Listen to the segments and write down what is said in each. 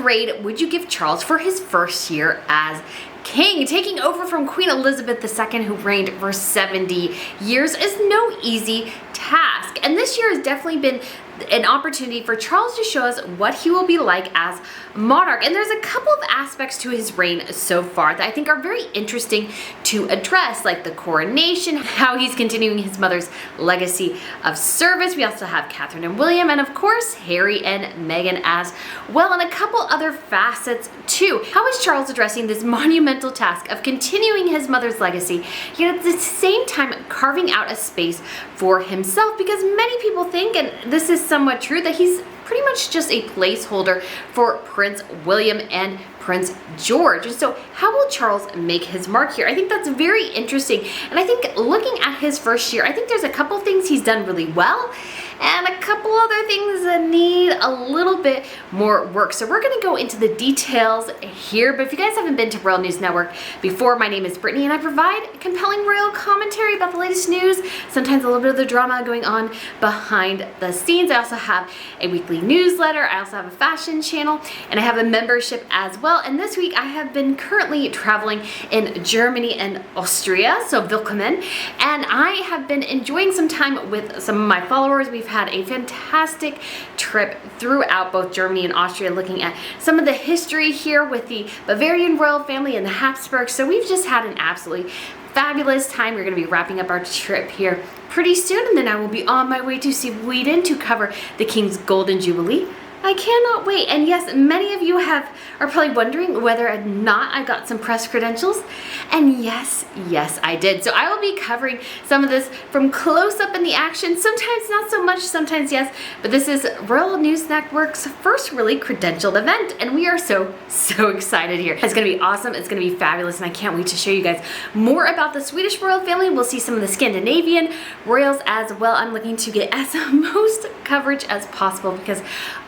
grade would you give Charles for his first year as king? Taking over from Queen Elizabeth II, who reigned for 70 years, is no easy task. And this year has definitely been an opportunity for Charles to show us what he will be like as monarch. And there's a couple of aspects to his reign so far that I think are very interesting to address, like the coronation, how he's continuing his mother's legacy of service. We also have Catherine and William, and of course Harry and Meghan as well, and a couple other facets too. How is Charles addressing this monumental task of continuing his mother's legacy, yet at the same time carving out a space for himself? Because many people think, and this is somewhat true, that he's pretty much just a placeholder for Prince William and Prince George. And so how will Charles make his mark here? I think that's very interesting. And I think looking at his first year, I think there's a couple things he's done really well and a couple other things that need a little bit more work. So we're gonna go into the details here, but if you guys haven't been to Royal News Network before, my name is Brittany and I provide compelling royal commentary about the latest news, sometimes a little bit of the drama going on behind the scenes. I also have a weekly newsletter, I also have a fashion channel, and I have a membership as well. And this week I have been currently traveling in Germany and Austria, so willkommen, and I have been enjoying some time with some of my followers. We've had a fantastic trip throughout both Germany and Austria, looking at some of the history here with the Bavarian royal family and the Habsburgs. So we've just had an absolutely fabulous time. We're going to be wrapping up our trip here pretty soon, and then I will be on my way to Sweden to cover the King's Golden Jubilee. I cannot wait. And yes, many of you are probably wondering whether or not I got some press credentials. And yes, I did. So I will be covering some of this from close up in the action. Sometimes not so much, sometimes yes. But this is Royal News Network's first really credentialed event. And we are so excited here. It's going to be awesome. It's going to be fabulous. And I can't wait to show you guys more about the Swedish royal family. We'll see some of the Scandinavian royals as well. I'm looking to get as most coverage as possible because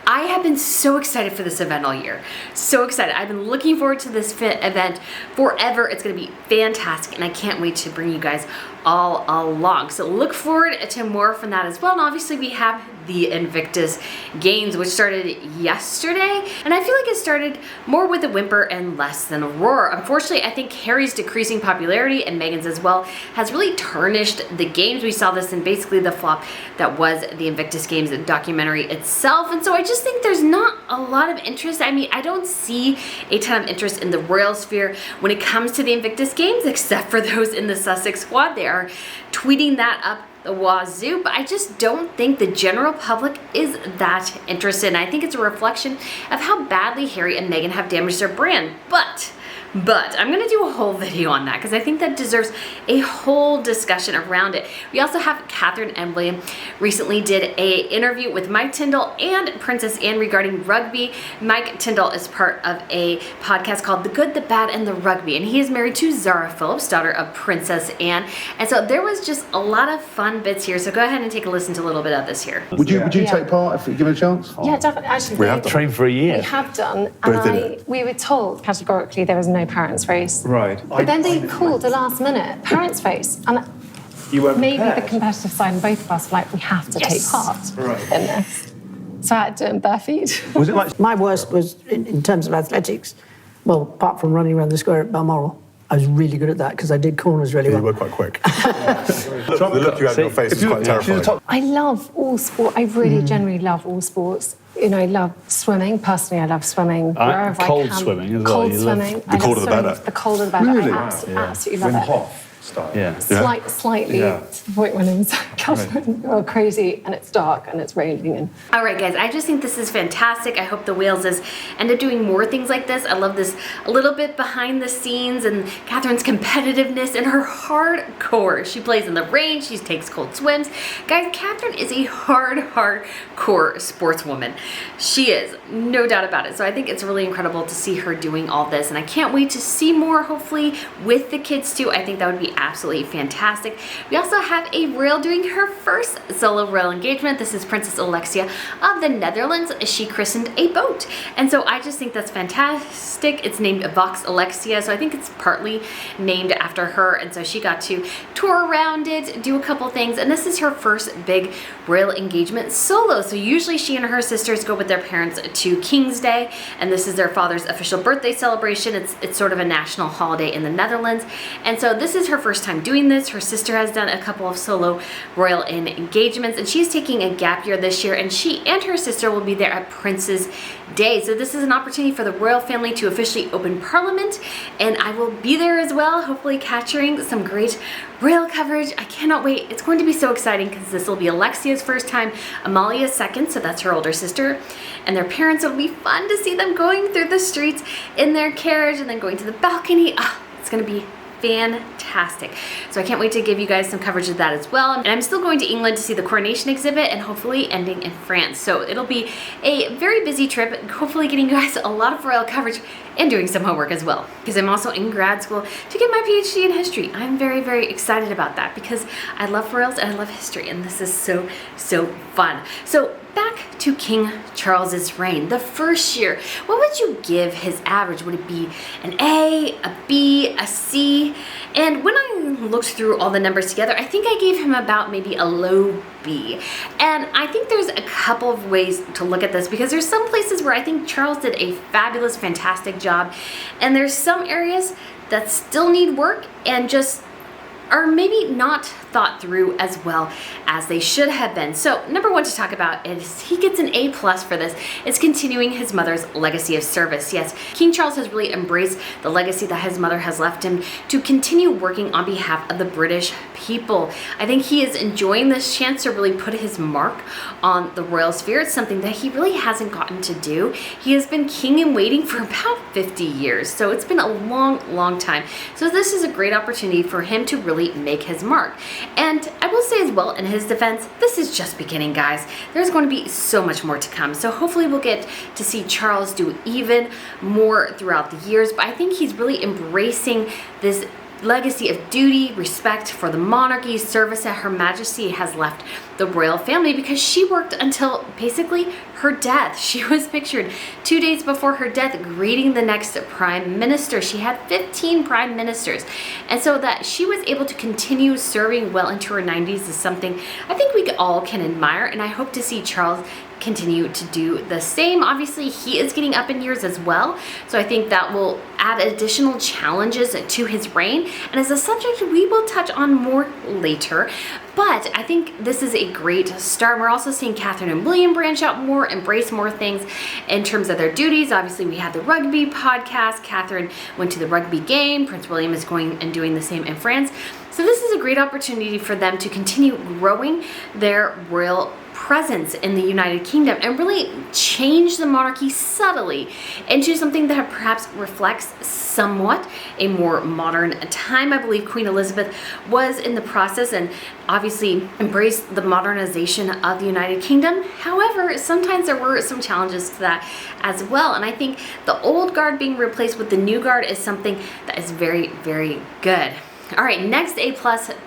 I have been so excited for this event all year. So excited. I've been looking forward to this event forever. It's going to be fantastic, and I can't wait to bring you guys all along. So look forward to more from that as well. And obviously we have the Invictus Games, which started yesterday, and I feel like it started more with a whimper and less than a roar. Unfortunately, I think Harry's decreasing popularity, and Meghan's as well, has really tarnished the games. We saw this in basically the flop that was the Invictus Games documentary itself, and so I just think there's not a lot of interest. I mean, I don't see a ton of interest in the royal sphere when it comes to the Invictus Games, except for those in the Sussex squad. They are tweeting that up the wazoo, but I just don't think the general public is that interested. And I think it's a reflection of how badly Harry and Meghan have damaged their brand. But I'm gonna do a whole video on that because I think that deserves a whole discussion around it. We also have Catherine and William recently did a interview with Mike Tyndall and Princess Anne regarding rugby. Mike Tyndall is part of a podcast called The Good, the Bad, and the Rugby, and he is married to Zara Phillips, daughter of Princess Anne. And so there was just a lot of fun bits here. So go ahead and take a listen to a little bit of this here. Would you take part if you give it a chance? Yeah, definitely. Actually, we have trained for a year. We have done, and we were told categorically there was no parents' race. Right. But then they called the last minute parents' race, and maybe the competitive side in both of us were like, we have to take part in this. So I had to do it in bare feet. Was it like My worst was in terms of athletics. Well, apart from running around the square at Balmoral, I was really good at that because I did corners really well. You were quite quick. The look you had on your face is quite terrifying. I love all sport. I really generally love all sports. You know, I love swimming. Personally, I love swimming wherever I can. Cold swimming as well. Cold swimming. The colder the better. The colder the better. Really? I absolutely love it. Style. Yeah. Slightly to the point when it's crazy and it's dark and it's raining. And all right, guys, I just think this is fantastic. I hope the Waleses end up doing more things like this. I love this a little bit behind the scenes and Catherine's competitiveness and her hardcore. She plays in the rain. She takes cold swims. Guys, Catherine is a hardcore sportswoman. She is, no doubt about it. So I think it's really incredible to see her doing all this, and I can't wait to see more, hopefully, with the kids too. I think that would be absolutely fantastic. We also have a royal doing her first solo royal engagement. This is Princess Alexia of the Netherlands. She christened a boat. And so I just think that's fantastic. It's named Vox Alexia, so I think it's partly named after her. And so she got to tour around it, do a couple things, and this is her first big royal engagement solo. So usually she and her sisters go with their parents to King's Day, and this is their father's official birthday celebration. It's sort of a national holiday in the Netherlands. And so this is her first time doing this. Her sister has done a couple of solo royal engagements, and she's taking a gap year this year, and she and her sister will be there at Prince's Day. So this is an opportunity for the royal family to officially open Parliament, and I will be there as well, hopefully capturing some great royal coverage. I cannot wait. It's going to be so exciting because this will be Alexia's first time, Amalia's second, so that's her older sister, and their parents. It'll be fun to see them going through the streets in their carriage and then going to the balcony. It's going to be fantastic. So I can't wait to give you guys some coverage of that as well. And I'm still going to England to see the coronation exhibit and hopefully ending in France. So it'll be a very busy trip, hopefully getting you guys a lot of royal coverage and doing some homework as well, because I'm also in grad school to get my PhD in history. I'm very, very excited about that because I love royals and I love history, and this is so, so fun. So back to King Charles's reign. The first year, what would you give his average? Would it be an A, a B, a C? And when I looked through all the numbers together, I think I gave him about maybe a low B. And I think there's a couple of ways to look at this, because there's some places where I think Charles did a fabulous, fantastic job, and there's some areas that still need work and just are maybe not thought through as well as they should have been. So number one to talk about is he gets an A+ for this. It's continuing his mother's legacy of service. Yes, King Charles has really embraced the legacy that his mother has left him to continue working on behalf of the British people. I think he is enjoying this chance to really put his mark on the royal sphere. It's something that he really hasn't gotten to do. He has been king in waiting for about 50 years. So it's been a long, long time. So this is a great opportunity for him to really make his mark. And I will say as well, in his defense, this is just beginning, guys. There's going to be so much more to come. So hopefully we'll get to see Charles do even more throughout the years. But I think he's really embracing this legacy of duty, respect for the monarchy, service that Her Majesty has left the royal family, because she worked until basically her death. She was pictured 2 days before her death greeting the next prime minister. She had 15 prime ministers. And so that she was able to continue serving well into her 90s is something I think we all can admire, and I hope to see Charles continue to do the same. Obviously, he is getting up in years as well, so I think that will add additional challenges to his reign, and as a subject we will touch on more later. But I think this is a great start. We're also seeing Catherine and William branch out more, embrace more things in terms of their duties. Obviously, we had the rugby podcast. Catherine went to the rugby game. Prince William is going and doing the same in France. So this is a great opportunity for them to continue growing their royal presence in the United Kingdom and really change the monarchy subtly into something that perhaps reflects somewhat a more modern time. I believe Queen Elizabeth was in the process and obviously embraced the modernization of the United Kingdom. However, sometimes there were some challenges to that as well, and I think the old guard being replaced with the new guard is something that is very, very good. All right, next A+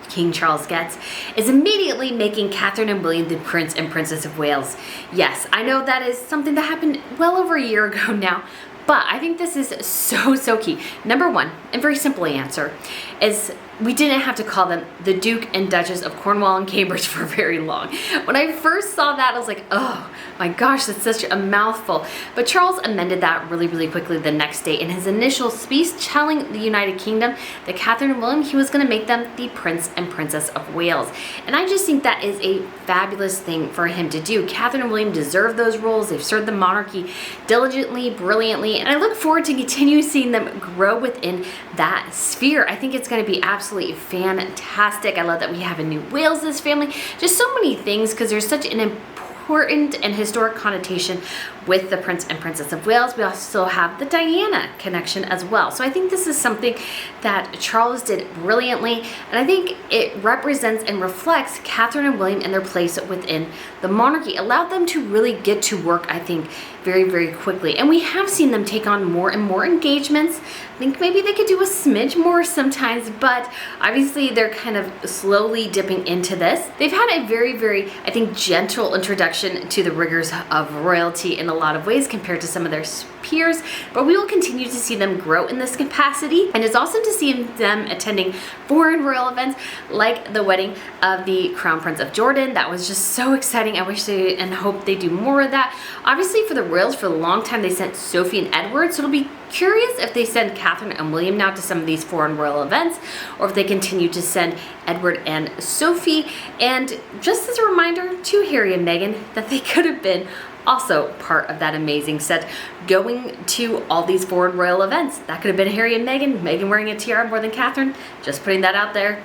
King Charles gets is immediately making Catherine and William the Prince and Princess of Wales. Yes, I know that is something that happened well over a year ago now, but I think this is so key. Number one, and very simple answer, is we didn't have to call them the Duke and Duchess of Cornwall and Cambridge for very long. When I first saw that, I was like, oh my gosh, that's such a mouthful. But Charles amended that really, really quickly the next day in his initial speech telling the United Kingdom that Catherine and William, he was going to make them the Prince and Princess of Wales. And I just think that is a fabulous thing for him to do. Catherine and William deserve those roles. They've served the monarchy diligently, brilliantly, and I look forward to continue seeing them grow within that sphere. I think it's going to be absolutely fantastic. I love that we have a new Wales' family. Just so many things, because there's such an important and historic connotation with the Prince and Princess of Wales. We also have the Diana connection as well. So I think this is something that Charles did brilliantly, and I think it represents and reflects Catherine and William and their place within the monarchy. Allowed them to really get to work, I think, very, very quickly. And we have seen them take on more and more engagements. I think maybe they could do a smidge more sometimes, but obviously they're kind of slowly dipping into this. They've had a very, very, I think, gentle introduction to the rigors of royalty in a lot of ways compared to some of their peers, but we will continue to see them grow in this capacity. And it's awesome to see them attending foreign royal events like the wedding of the Crown Prince of Jordan. That was just so exciting. I wish they and hope they do more of that. Obviously for the royals, for a long time they sent Sophie and Edward, so it'll be curious if they send Catherine and William now to some of these foreign royal events, or if they continue to send Edward and Sophie. And just as a reminder to Harry and Meghan that they could have been also part of that amazing set going to all these foreign royal events. That could have been Harry and Meghan. Meghan wearing a tiara more than Catherine. Just putting that out there.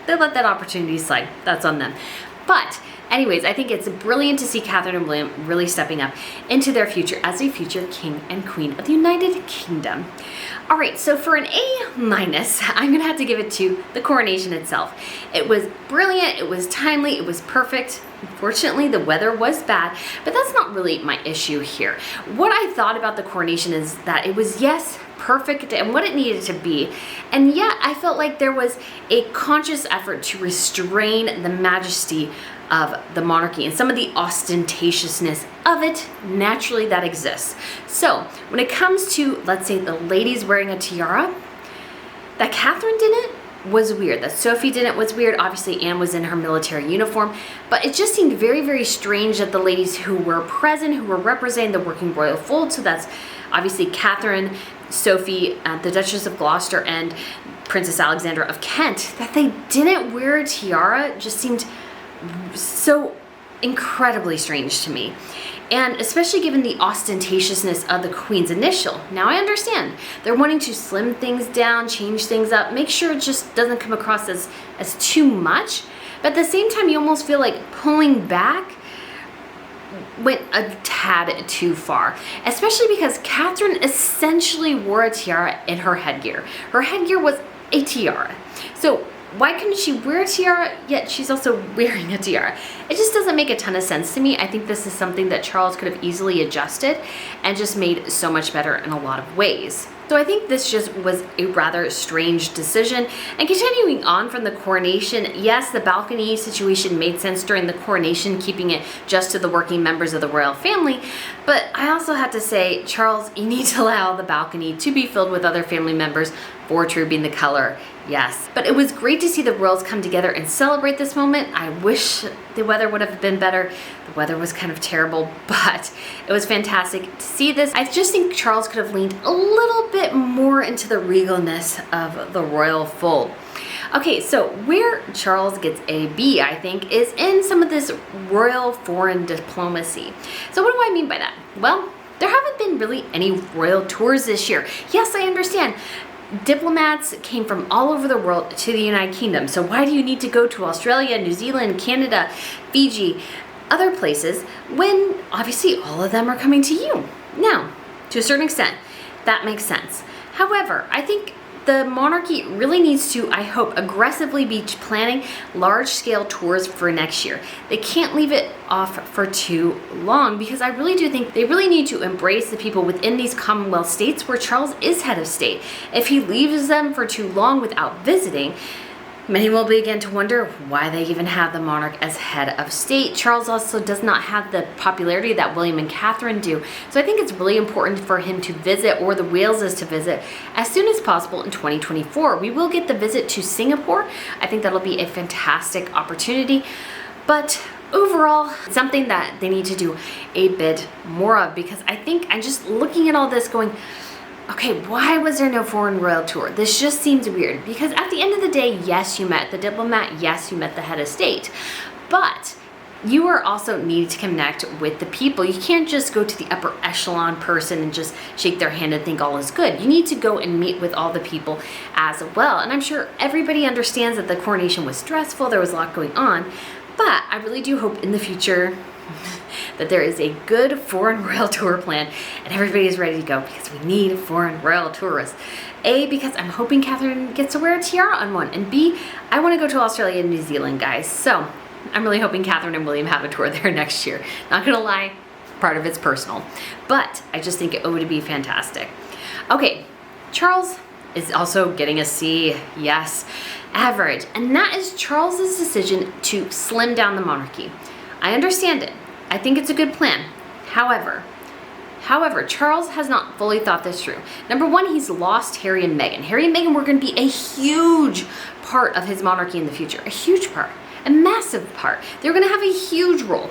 They let that opportunity slide. That's on them. But anyways, I think it's brilliant to see Catherine and William really stepping up into their future as a future king and queen of the United Kingdom. All right, so for an A-, I'm gonna have to give it to the coronation itself. It was brilliant, it was timely, it was perfect. Unfortunately, the weather was bad, but that's not really my issue here. What I thought about the coronation is that it was, yes, perfect and what it needed to be, and yet I felt like there was a conscious effort to restrain the majesty of the monarchy and some of the ostentatiousness of it naturally that exists. So when it comes to, let's say, the ladies wearing a tiara, that Catherine didn't was weird, that Sophie didn't was weird. Obviously Anne was in her military uniform, but it just seemed very, very strange that the ladies who were present, who were representing the working royal fold, so that's obviously Catherine, Sophie, the Duchess of Gloucester, and Princess Alexandra of Kent, that they didn't wear a tiara just seemed so incredibly strange to me. And especially given the ostentatiousness of the Queen's initial. Now I understand, they're wanting to slim things down, change things up, make sure it just doesn't come across as too much. But at the same time, you almost feel like pulling back went a tad too far. Especially because Catherine essentially wore a tiara in her headgear. Her headgear was a tiara. So why couldn't she wear a tiara, yet she's also wearing a tiara? It just doesn't make a ton of sense to me. I think this is something that Charles could have easily adjusted and just made so much better in a lot of ways. So I think this just was a rather strange decision. And continuing on from the coronation, yes, the balcony situation made sense during the coronation, keeping it just to the working members of the royal family. But I also have to say, Charles, you need to allow the balcony to be filled with other family members, for true being the color, yes. But it was great to see the royals come together and celebrate this moment. I wish the weather would have been better. The weather was kind of terrible, but it was fantastic to see this. I just think Charles could have leaned a little bit more into the regalness of the royal fold. Okay, so where Charles gets a B, I think, is in some of this royal foreign diplomacy. So what do I mean by that? Well, there haven't been really any royal tours this year. Yes, I understand. Diplomats came from all over the world to the United Kingdom. So why do you need to go to Australia, New Zealand, Canada, Fiji, other places, when obviously all of them are coming to you? Now, to a certain extent, that makes sense. However, I think the monarchy really needs to, I hope, aggressively be planning large-scale tours for next year. They can't leave it off for too long, because I really do think they really need to embrace the people within these Commonwealth states where Charles is head of state. If he leaves them for too long without visiting, many will begin to wonder why they even have the monarch as head of state. Charles also does not have the popularity that William and Catherine do. So I think it's really important for him to visit, or the Waleses to visit, as soon as possible in 2024. We will get the visit to Singapore. I think that'll be a fantastic opportunity. But overall, something that they need to do a bit more of, because I think I'm just looking at all this going, okay, why was there no foreign royal tour? This just seems weird, because at the end of the day, yes, you met the diplomat, yes, you met the head of state, but you are also needed to connect with the people. You can't just go to the upper echelon person and just shake their hand and think all is good. You need to go and meet with all the people as well. And I'm sure everybody understands that the coronation was stressful, there was a lot going on, but I really do hope in the future that there is a good foreign royal tour plan and everybody is ready to go, because we need foreign royal tourists. A, because I'm hoping Catherine gets to wear a tiara on one, and B, I want to go to Australia and New Zealand, guys. So I'm really hoping Catherine and William have a tour there next year. Not gonna lie, part of it's personal. But I just think it would be fantastic. Okay, Charles is also getting a C, yes, average. And that is Charles's decision to slim down the monarchy. I understand it. I think it's a good plan. However, Charles has not fully thought this through. Number one, he's lost Harry and Meghan. Harry and Meghan were going to be a huge part of his monarchy in the future. A huge part. A massive part. They're going to have a huge role.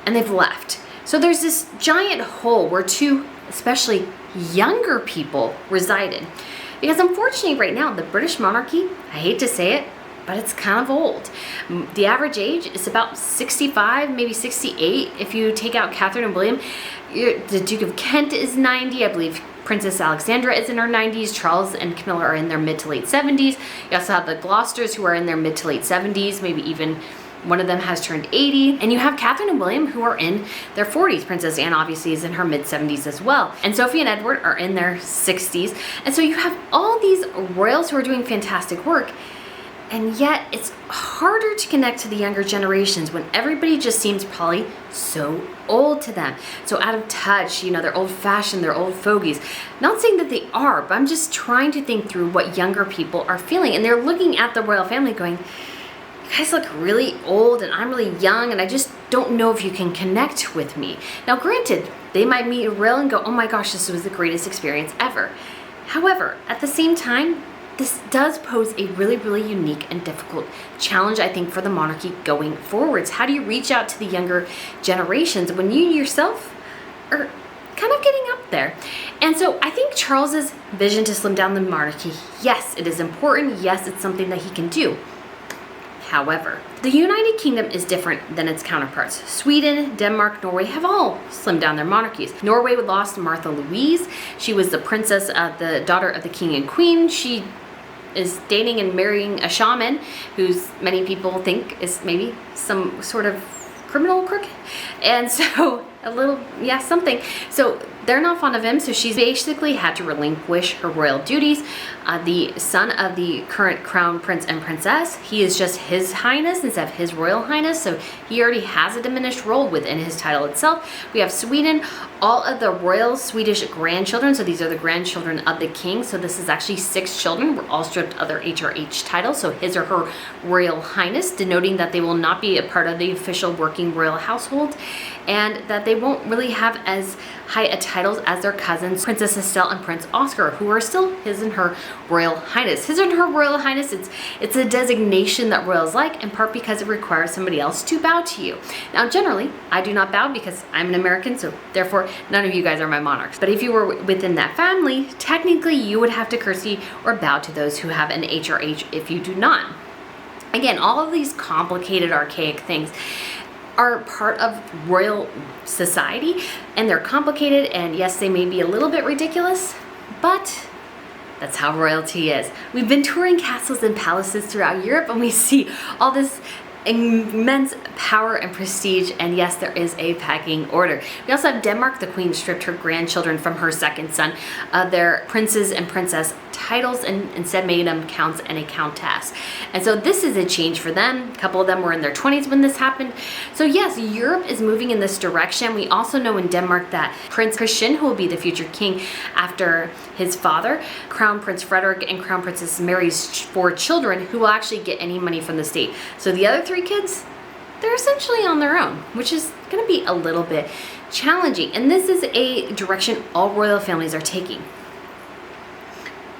And they've left. So there's this giant hole where two, especially younger people, resided. Because unfortunately right now, the British monarchy, I hate to say it, but it's kind of old. The average age is about 65, maybe 68 if you take out Catherine and William. The Duke of Kent is 90. I believe Princess Alexandra is in her 90s. Charles and Camilla are in their mid to late 70s. You also have the Gloucesters who are in their mid to late 70s, maybe even one of them has turned 80. And you have Catherine and William who are in their 40s. Princess Anne obviously is in her mid 70s as well. And Sophie and Edward are in their 60s. And so you have all these royals who are doing fantastic work. And yet it's harder to connect to the younger generations when everybody just seems probably so old to them. So out of touch, you know, they're old fashioned, they're old fogies. Not saying that they are, but I'm just trying to think through what younger people are feeling. And they're looking at the royal family going, you guys look really old and I'm really young and I just don't know if you can connect with me. Now granted, they might meet a royal and go, oh my gosh, this was the greatest experience ever. However, at the same time, this does pose a really, really unique and difficult challenge, I think, for the monarchy going forwards. How do you reach out to the younger generations when you yourself are kind of getting up there? And so I think Charles's vision to slim down the monarchy, yes, it is important. Yes, it's something that he can do. However, the United Kingdom is different than its counterparts. Sweden, Denmark, Norway have all slimmed down their monarchies. Norway lost Martha Louise. She was the princess, the daughter of the king and queen. She is dating and marrying a shaman who's many people think is maybe some sort of criminal crook. And so a little, yeah, something. So they're not fond of him, so she's basically had to relinquish her royal duties. The son of the current crown prince and princess, he is just His Highness instead of His Royal Highness, so he already has a diminished role within his title itself. We have Sweden, all of the royal Swedish grandchildren, so these are the grandchildren of the king, so this is actually 6 children, were all stripped of their HRH title, so His or Her Royal Highness, denoting that they will not be a part of the official working royal household, and that they won't really have as high a titles as their cousins, Princess Estelle and Prince Oscar, who are still His and Her Royal Highness. His and Her Royal Highness, it's a designation that royals like, in part because it requires somebody else to bow to you. Now, generally, I do not bow because I'm an American, so therefore, none of you guys are my monarchs. But if you were within that family, technically, you would have to curtsy or bow to those who have an HRH if you do not. Again, all of these complicated, archaic things are part of royal society, and they're complicated, and yes, they may be a little bit ridiculous, but that's how royalty is. We've been touring castles and palaces throughout Europe, and we see all this immense power and prestige, and yes, there is a pecking order. We also have Denmark. The queen stripped her grandchildren from her second son of their princes and princess titles and instead made them counts and a countess. And so this is a change for them. A couple of them were in their 20s when this happened. So yes, Europe is moving in this direction. We also know in Denmark that Prince Christian, who will be the future king after his father, Crown Prince Frederick and Crown Princess Mary's 4 children, who will actually get any money from the state. So the other 3 kids, they're essentially on their own, which is going to be a little bit challenging. And this is a direction all royal families are taking.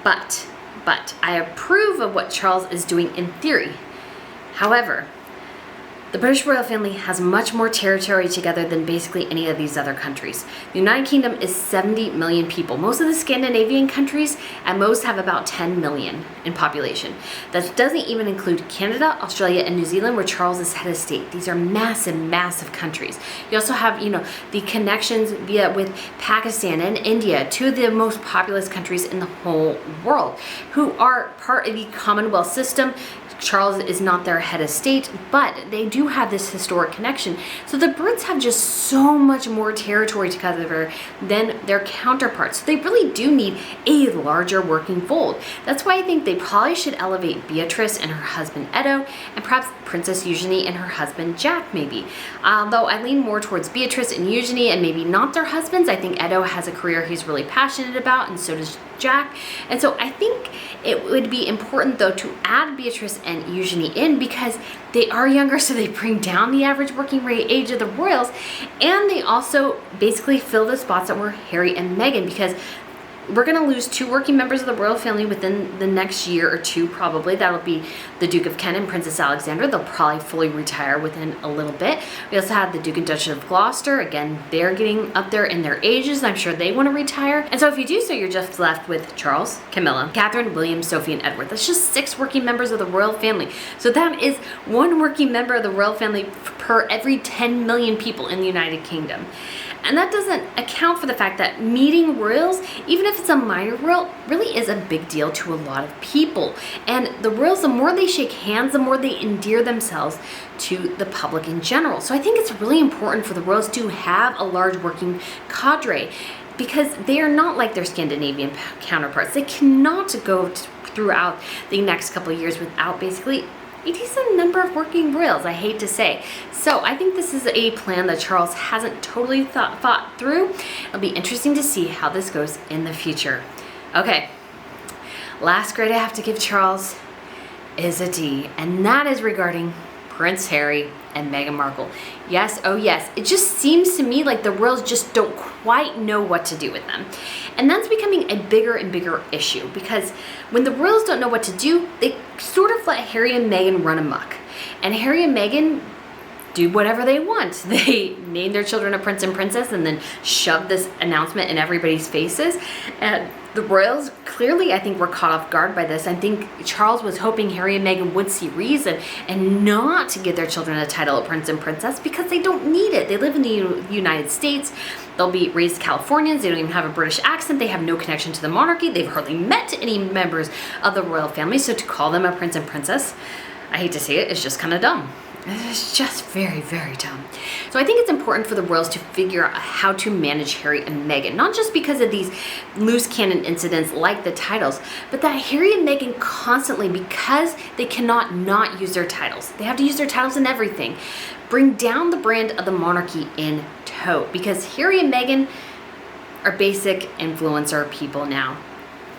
But I approve of what Charles is doing in theory. However, the British royal family has much more territory together than basically any of these other countries. The United Kingdom is 70 million people. Most of the Scandinavian countries at most have about 10 million in population. That doesn't even include Canada, Australia, and New Zealand, where Charles is head of state. These are massive, massive countries. You also have, the connections with Pakistan and India, 2 of the most populous countries in the whole world, who are part of the Commonwealth system. Charles is not their head of state, but they do do have this historic connection. So the Brits have just so much more territory to cover than their counterparts. So they really do need a larger working fold. That's why I think they probably should elevate Beatrice and her husband Edo, and perhaps Princess Eugenie and her husband Jack maybe. Though I lean more towards Beatrice and Eugenie and maybe not their husbands. I think Edo has a career he's really passionate about, and so does Jack. And so I think it would be important though to add Beatrice and Eugenie in, because they are younger, so they bring down the average working age of the royals, and they also basically fill the spots that were Harry and Meghan, because we're going to lose 2 working members of the royal family within the next year or 2 probably. That'll be the Duke of Kent and Princess Alexandra. They'll probably fully retire within a little bit. We also have the Duke and Duchess of Gloucester. Again, they're getting up there in their ages. I'm sure they want to retire. And so if you do so, you're just left with Charles, Camilla, Catherine, William, Sophie, and Edward. That's just 6 working members of the royal family. So that is 1 working member of the royal family per every 10 million people in the United Kingdom. And that doesn't account for the fact that meeting royals, even if it's a minor royal, really is a big deal to a lot of people. And the royals, the more they shake hands, the more they endear themselves to the public in general. So I think it's really important for the royals to have a large working cadre, because they are not like their Scandinavian counterparts. They cannot go throughout the next couple of years without basically a decent number of working royals, I hate to say. So I think this is a plan that Charles hasn't totally thought through. It'll be interesting to see how this goes in the future. Okay, last grade I have to give Charles is a D, and that is regarding Prince Harry and Meghan Markle. Yes, oh yes, it just seems to me like the royals just don't quite know what to do with them. And that's becoming a bigger and bigger issue, because when the royals don't know what to do, they sort of let Harry and Meghan run amok. And Harry and Meghan do whatever they want. They name their children a prince and princess and then shove this announcement in everybody's faces. And the royals clearly, I think, were caught off guard by this. I think Charles was hoping Harry and Meghan would see reason and not to give their children a title of prince and princess, because they don't need it. They live in the United States. They'll be raised Californians. They don't even have a British accent. They have no connection to the monarchy. They've hardly met any members of the royal family. So to call them a prince and princess, I hate to say it, it's just kind of dumb. It's just very, very dumb. So I think it's important for the royals to figure out how to manage Harry and Meghan, not just because of these loose cannon incidents like the titles, but that Harry and Meghan constantly, because they cannot not use their titles, they have to use their titles in everything, bring down the brand of the monarchy in tow, because Harry and Meghan are basic influencer people now.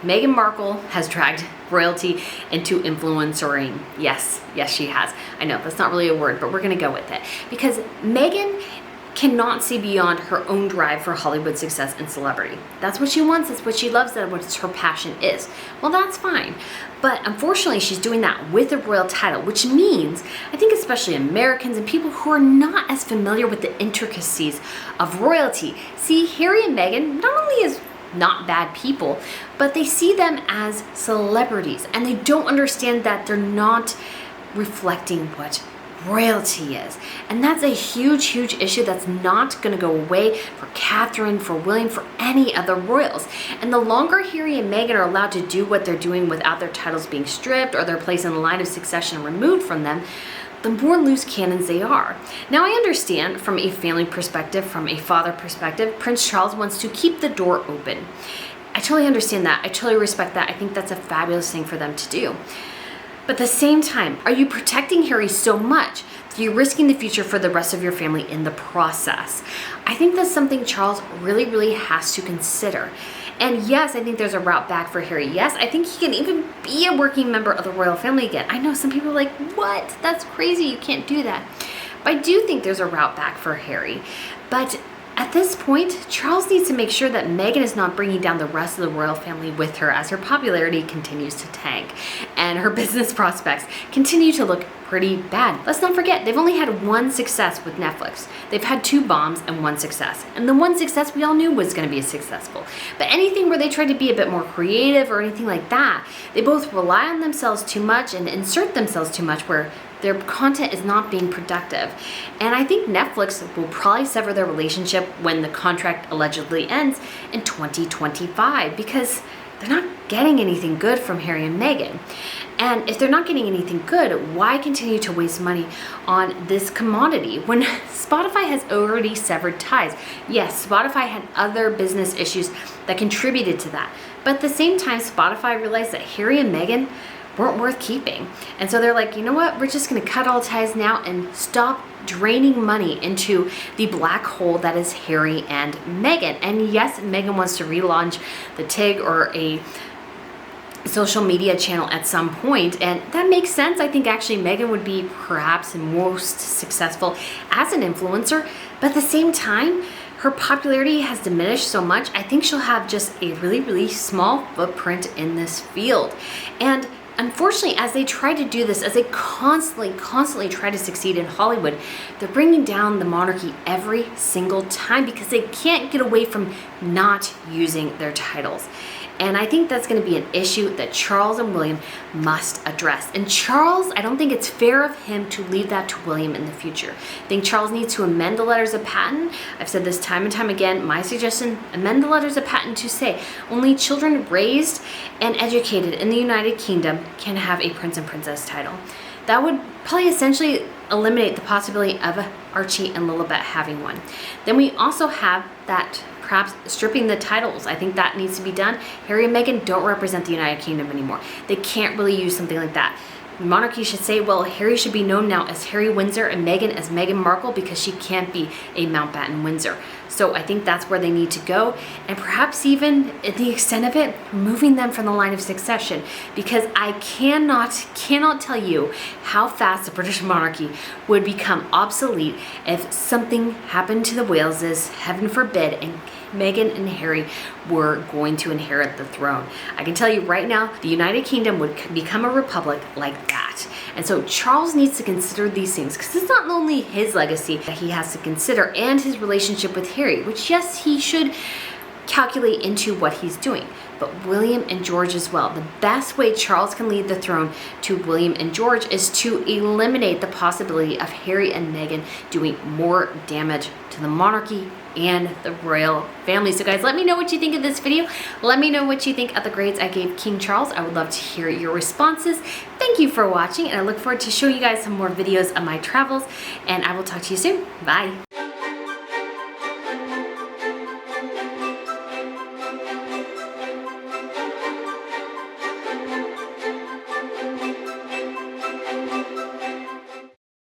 Meghan Markle has dragged royalty into influencering. Yes, she has. I know that's not really a word, but we're gonna go with it, because Meghan cannot see beyond her own drive for Hollywood success and celebrity. That's what she wants, that's what she loves, that's what her passion is. Well, that's fine. But unfortunately, she's doing that with a royal title, which means, I think especially Americans and people who are not as familiar with the intricacies of royalty, see Harry and Meghan not only as not bad people, but they see them as celebrities, and they don't understand that they're not reflecting what royalty is. And that's a huge, huge issue that's not going to go away for Catherine, for William, for any other royals. And the longer Harry and Meghan are allowed to do what they're doing without their titles being stripped or their place in the line of succession removed from them, the more loose cannons they are. Now I understand from a family perspective, from a father perspective, Prince Charles wants to keep the door open. I totally understand that. I totally respect that. I think that's a fabulous thing for them to do. But at the same time, are you protecting Harry so much that you're risking the future for the rest of your family in the process? I think that's something Charles really, really has to consider. And yes, I think there's a route back for Harry. Yes, I think he can even be a working member of the royal family again. I know some people are like, what? That's crazy, you can't do that. But I do think there's a route back for Harry. But at this point, Charles needs to make sure that Meghan is not bringing down the rest of the royal family with her as her popularity continues to tank and her business prospects continue to look pretty bad. Let's not forget, they've only had 1 success with Netflix. They've had 2 bombs and 1 success. And the 1 success we all knew was going to be successful. But anything where they tried to be a bit more creative or anything like that, they both rely on themselves too much and insert themselves too much where their content is not being productive. And I think Netflix will probably sever their relationship when the contract allegedly ends in 2025, because they're not getting anything good from Harry and Meghan. And if they're not getting anything good, why continue to waste money on this commodity when Spotify has already severed ties? Yes, Spotify had other business issues that contributed to that. But at the same time, Spotify realized that Harry and Meghan weren't worth keeping. And so they're like, you know what? We're just going to cut all ties now and stop draining money into the black hole that is Harry and Meghan. And yes, Meghan wants to relaunch the TIG or a social media channel at some point, and that makes sense. I think actually Meghan would be perhaps most successful as an influencer, but at the same time, her popularity has diminished so much. I think she'll have just a really, really small footprint in this field. And unfortunately, as they try to do this, as they constantly try to succeed in Hollywood, they're bringing down the monarchy every single time because they can't get away from not using their titles. And I think that's going to be an issue that Charles and William must address. And Charles, I don't think it's fair of him to leave that to William in the future. I think Charles needs to amend the letters of patent. I've said this time and time again. My suggestion, amend the letters of patent to say only children raised and educated in the United Kingdom can have a prince and princess title. That would probably essentially eliminate the possibility of Archie and Lilibet having one. Then we also have that perhaps stripping the titles. I think that needs to be done. Harry and Meghan don't represent the United Kingdom anymore. They can't really use something like that. Monarchy should say, well, Harry should be known now as Harry Windsor and Meghan as Meghan Markle because she can't be a Mountbatten Windsor. So I think that's where they need to go, and perhaps even at the extent of it, removing them from the line of succession, because I cannot tell you how fast the British monarchy would become obsolete if something happened to the Waleses, heaven forbid, and Meghan and Harry were going to inherit the throne. I can tell you right now, the United Kingdom would become a republic like that. And so Charles needs to consider these things, because it's not only his legacy that he has to consider and his relationship with Harry, which yes, he should calculate into what he's doing, but William and George as well. The best way Charles can lead the throne to William and George is to eliminate the possibility of Harry and Meghan doing more damage to the monarchy and the royal family. So guys, let me know what you think of this video. Let me know what you think of the grades I gave King Charles. I would love to hear your responses. Thank you for watching, and I look forward to showing you guys some more videos of my travels, and I will talk to you soon. Bye.